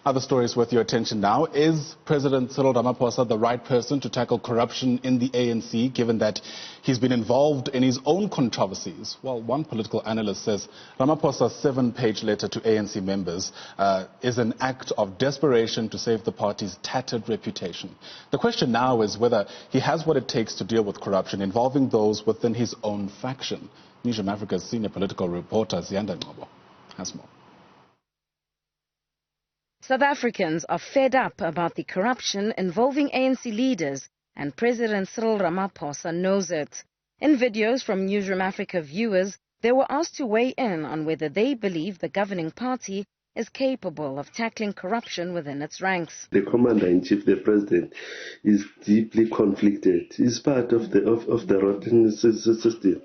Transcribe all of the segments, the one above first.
Other stories worth your attention now. Is President Cyril Ramaphosa the right person to tackle corruption in the ANC, given that he's been involved in his own controversies? Well, one political analyst says Ramaphosa's 7-page letter to ANC members is an act of desperation to save the party's tattered reputation. The question now is whether he has what it takes to deal with corruption involving those within his own faction. Newzroom Afrika's senior political reporter Ziyanda Ngcobo has more. South Africans are fed up about the corruption involving ANC leaders, and President Cyril Ramaphosa knows it. In videos from Newzroom Afrika viewers, they were asked to weigh in on whether they believe the governing party is capable of tackling corruption within its ranks. The commander-in-chief, the president, is deeply conflicted. He's part of the rotten system,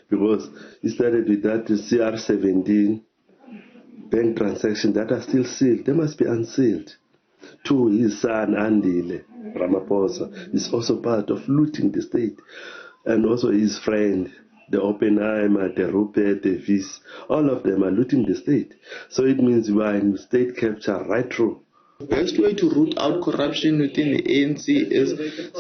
because he started with that CR17 bank transactions that are still sealed. They must be unsealed. To his son, Andile Ramaphosa, is also part of looting the state. And also his friend, the Oppenheimer, the Rupert, the Vice, all of them are looting the state. So it means we are in state capture right through. The best way to root out corruption within the ANC is,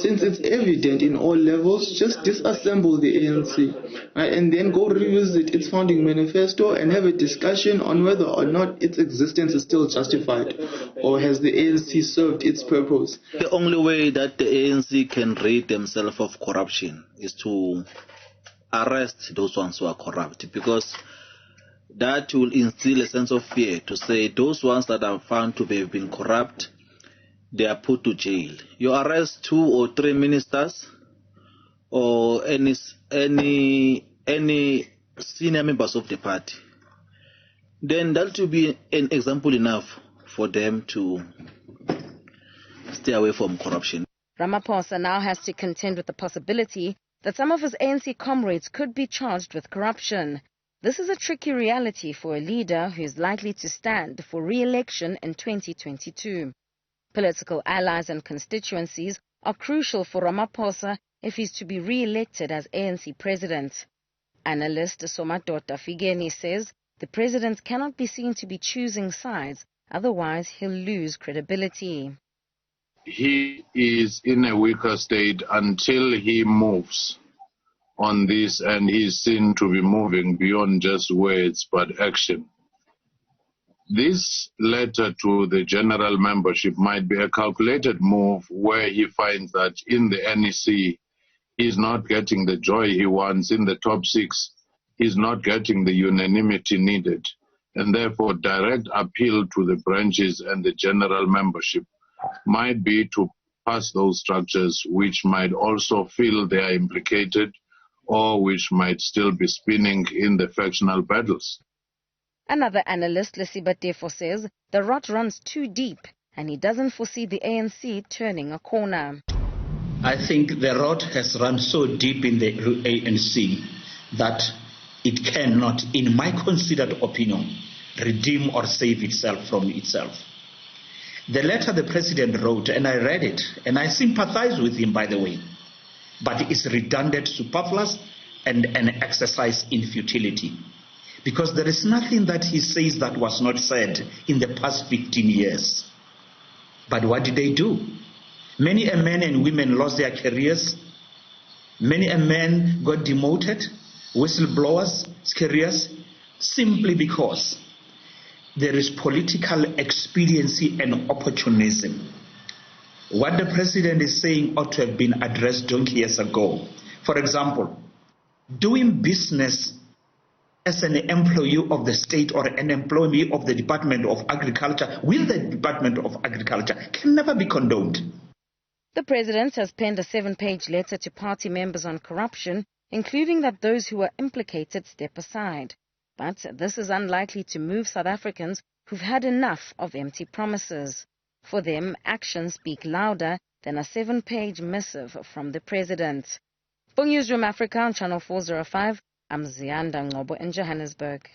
since it's evident in all levels, just disassemble the ANC, right, and then go revisit its founding manifesto and have a discussion on whether or not its existence is still justified, or has the ANC served its purpose. The only way that the ANC can rid themselves of corruption is to arrest those ones who are corrupt, because that will instill a sense of fear to say those ones that are found to have been corrupt, they are put to jail. You arrest 2 or 3 ministers or any senior members of the party, then that will be an example enough for them to stay away from corruption. Ramaphosa now has to contend with the possibility that some of his ANC comrades could be charged with corruption. This is a tricky reality for a leader who is likely to stand for re-election in 2022. Political allies and constituencies are crucial for Ramaphosa if he's to be re-elected as ANC president. Analyst Somadota Figeni says the president cannot be seen to be choosing sides, otherwise he'll lose credibility. He is in a weaker state until he moves on this, and he's seen to be moving beyond just words but action. This letter to the general membership might be a calculated move where he finds that in the NEC he's not getting the joy he wants, in the top 6 he's not getting the unanimity needed, and therefore direct appeal to the branches and the general membership might be to pass those structures which might also feel they are implicated or which might still be spinning in the factional battles. Another analyst, Lesiba Tefo, says the rot runs too deep and he doesn't foresee the ANC turning a corner. I think the rot has run so deep in the ANC that it cannot, in my considered opinion, redeem or save itself from itself. The letter the president wrote, and I read it, and I sympathize with him, by the way, but it's redundant, superfluous, and an exercise in futility. Because there is nothing that he says that was not said in the past 15 years. But what did they do? Many a men and women lost their careers. Many a men got demoted, whistleblowers' careers, simply because there is political expediency and opportunism. What the president is saying ought to have been addressed years ago. For example, doing business as an employee of the state or an employee of the Department of Agriculture with the Department of Agriculture can never be condoned. The president has penned a 7-page letter to party members on corruption, including that those who are implicated step aside. But this is unlikely to move South Africans who've had enough of empty promises. For them, actions speak louder than a 7-page missive from the president. For Newzroom Afrika on Channel 405, I'm Ziyanda Ngcobo in Johannesburg.